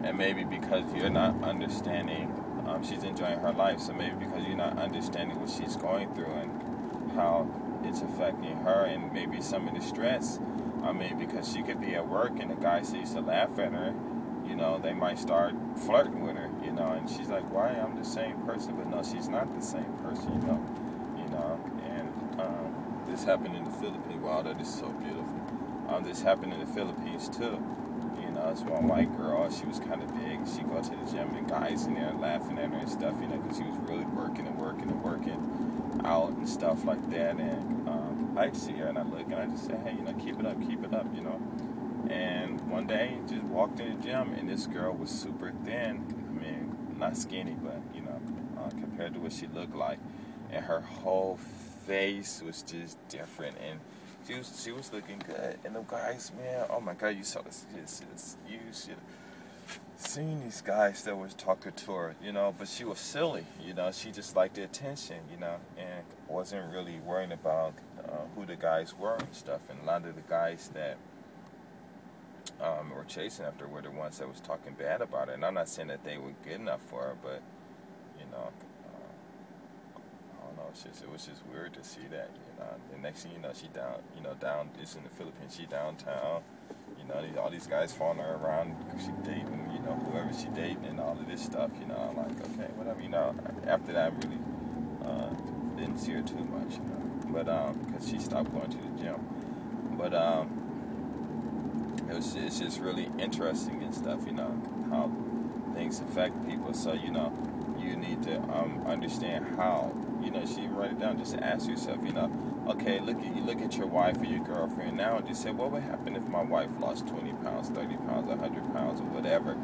And maybe because you're not understanding, she's enjoying her life, so maybe because you're not understanding what she's going through and how it's affecting her, and maybe some of the stress, maybe because she could be at work and the guy sees to laugh at her, they might start flirting with her, and she's like, why, I'm the same person, but no, she's not the same person, and this happened in the Philippines. Wow, that is so beautiful. This happened in the Philippines too. It's one white girl. She was kind of big. She go to the gym and guys in there laughing at her and stuff, because she was really working out and stuff like that. And I'd see her and I look and I just say, hey, keep it up, And one day, just walked in the gym and this girl was super thin. I mean, not skinny, but compared to what she looked like, and her whole face was just different, and she was looking good. And the guys, man, oh my God, you saw this. You should have seen these guys that was talking to her, but she was silly, she just liked the attention, and wasn't really worrying about who the guys were and stuff. And a lot of the guys that were chasing after her were the ones that was talking bad about her. And I'm not saying that they were good enough for her, but, I don't know, it was just weird to see that, The next thing you know, she down, this in the Philippines, she downtown, all these guys following her around, she dating, whoever she dating and all of this stuff, I'm like, okay, whatever, after that, I really didn't see her too much, but, because she stopped going to the gym, but, it's just really interesting and stuff, how things affect people, so, you need to understand how, so you write it down, just ask yourself, okay, look at your wife or your girlfriend now and just say, what would happen if my wife lost 20 pounds, 30 pounds, 100 pounds, or whatever,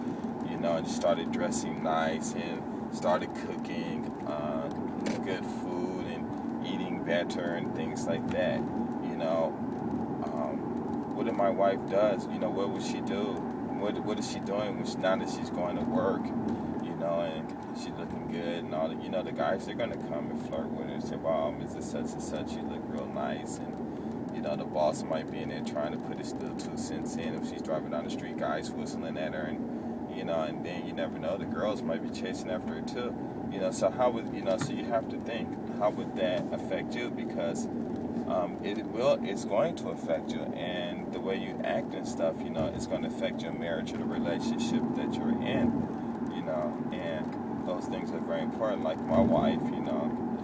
and started dressing nice and started cooking good food and eating better and things like that, what if my wife does, what would she do? What is she doing now that she's going to work, and she's looking good and all that, the guys, they're going to come and flirt with her and say, wow, Mrs. Such and Such, you look real nice, and, the boss might be in there trying to put his little 2 cents in if she's driving down the street, guys whistling at her, and, and then you never know, the girls might be chasing after her too, so how would, so you have to think, how would that affect you, because it's going to affect you, and the way you act and stuff, it's going to affect your marriage or the relationship that you're in, and those things are very important. Like my wife,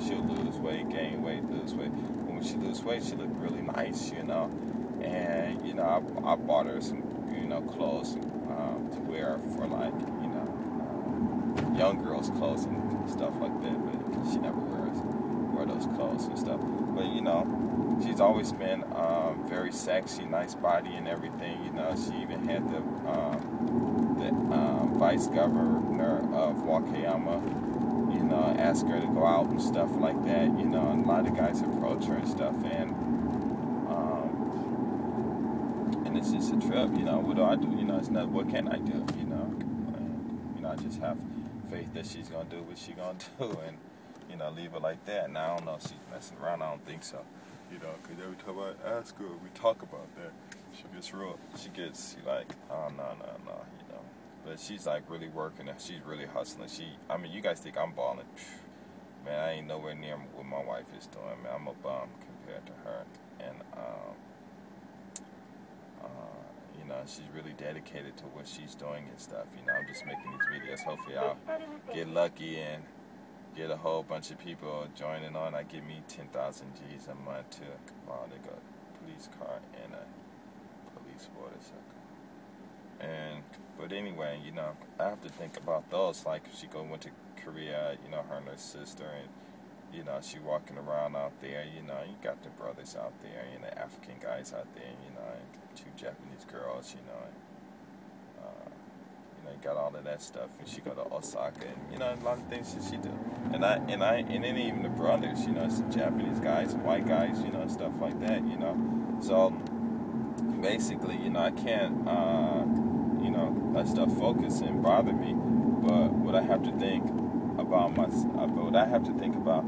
she'll lose weight, gain weight, lose weight. When she loses weight, she look really nice, and I bought her some, clothes to wear for like, young girls' clothes and stuff like that, but she never wear those clothes and stuff. But she's always been very sexy, nice body and everything. She even had the vice governor of Wakayama, ask her to go out and stuff like that. And a lot of guys approach her and stuff, and it's just a trip. What do I do? It's not. What can I do? And, I just have faith that she's gonna do what she's gonna do, and leave her like that. And I don't know if she's messing around. I don't think so. Because every time I ask her, we talk about that, she gets like, oh, no, but she's like really working, and she's really hustling. You guys think I'm balling. Man, I ain't nowhere near what my wife is doing, man. I'm a bum compared to her, and, she's really dedicated to what she's doing and stuff, I'm just making these videos. Hopefully I'll get lucky and get a whole bunch of people joining on. I get me 10,000 G's a month to, they got a police car and a police motorcycle. But anyway, I have to think about those. Like if she went to Korea, her and her sister, and she walking around out there. You got the brothers out there, African guys out there, and 2 Japanese girls, and you got all of that stuff, and she go to Osaka, and a lot of things that she do, and then even the brothers, it's the Japanese guys, white guys, and stuff like that, So basically, I can't, let stuff focus and bother me. But what I have to think about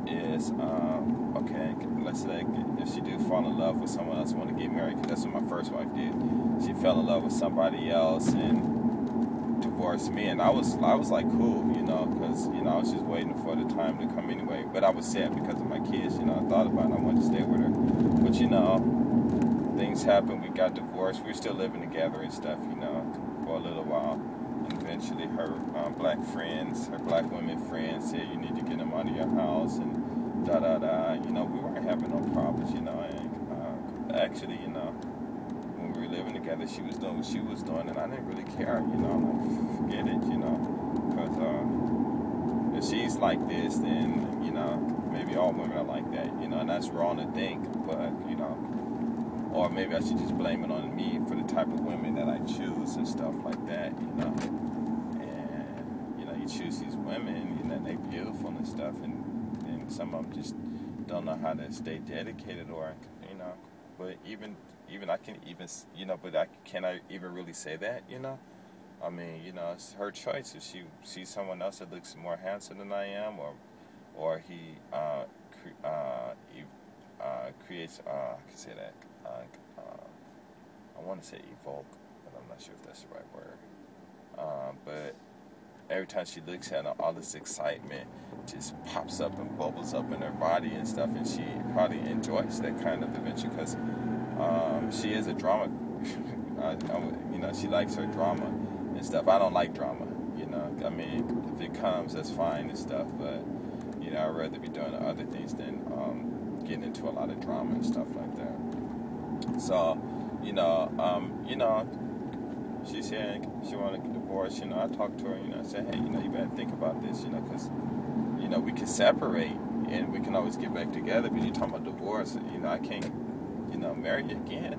is, okay, let's say if she do fall in love with someone else, want to get married, because that's what my first wife did. She fell in love with somebody else, and divorced me, and I was like cool, because I was just waiting for the time to come anyway. But I was sad because of my kids, I thought about it. I wanted to stay with her, but things happened. We got divorced. We were still living together and stuff, for a little while. And eventually, her black women friends said, "You need to get them out of your house," and da da da. We weren't having no problems, And actually, when we were living together, she was doing what she was doing, and I didn't really care, I'm like, forget it, because if she's like this, then maybe all women are like that, and that's wrong to think, but or maybe I should just blame it on me for the type of women that I choose and stuff like that, and you choose these women, and they're beautiful and stuff, and some of them just don't know how to stay dedicated, or but even I can even but can I even really say that, I mean, it's her choice. If she sees someone else that looks more handsome than I am, or he creates I can say that I want to say evoke, but I'm not sure if that's the right word. But every time she looks at her, all this excitement just pops up and bubbles up in her body and stuff, and she probably enjoys that kind of adventure because she is a drama. She likes her drama and stuff. I don't like drama, I mean, if it comes, that's fine and stuff, but I'd rather be doing other things than getting into a lot of drama and stuff like that. So, she said she wanted a divorce. I talked to her. I said, hey, you better think about this. Because we can separate and we can always get back together. But you're talking about divorce. I can't, marry you again.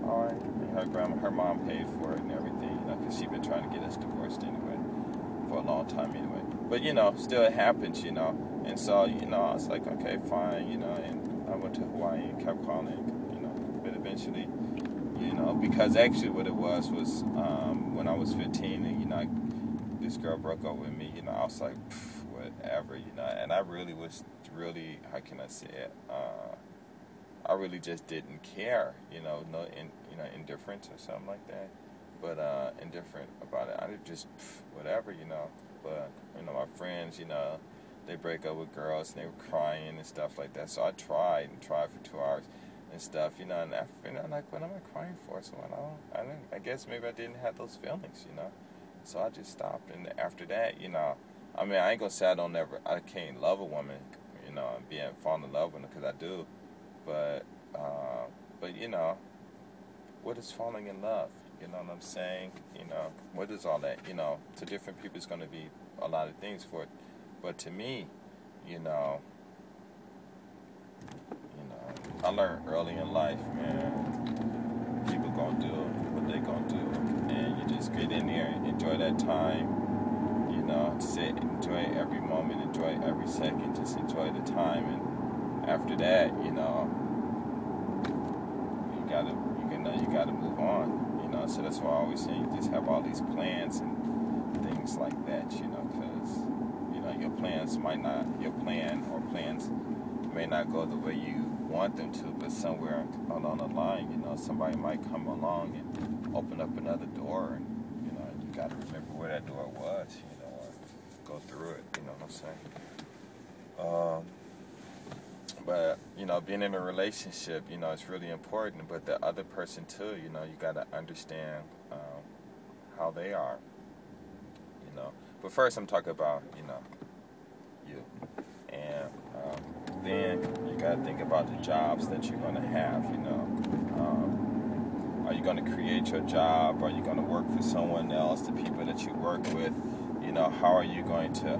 All right. And her mom paid for it and everything. Because she'd been trying to get us divorced anyway for a long time anyway. But still it happens. And so I was like, okay, fine. And I went to Hawaii and kept calling. But eventually. Because actually what it was when I was 15 and, this girl broke up with me, I was like, whatever, and I really was how can I say it, I really just didn't care, no, indifference or something like that, but, indifferent about it, I just, whatever, but, my friends, they break up with girls and they were crying and stuff like that, so I tried for 2 hours. And stuff, and after, I'm like, what am I crying for? So I guess maybe I didn't have those feelings, So I just stopped, and after that, I mean, I ain't gonna say I can't love a woman, and fall in love with her, because I do, but what is falling in love? You know what I'm saying? What is all that? To different people, it's gonna be a lot of things for it, but to me, I learned early in life, man, people gonna do what they gonna do, and you just get in there and enjoy that time, enjoy every moment, enjoy every second, just enjoy the time, and after that, you gotta move on, so that's why I always say you just have all these plans and things like that, because, your plans may not go the way you want them to, but somewhere along the line, somebody might come along and open up another door, and you got to remember where that door was, or go through it. You know what I'm saying? But being in a relationship, it's really important. But the other person too, you got to understand how they are. But first, I'm talking about you, and then you got to think about the jobs that you're going to have, are you going to create your job? Are you going to work for someone else? The people that you work with, how are you going to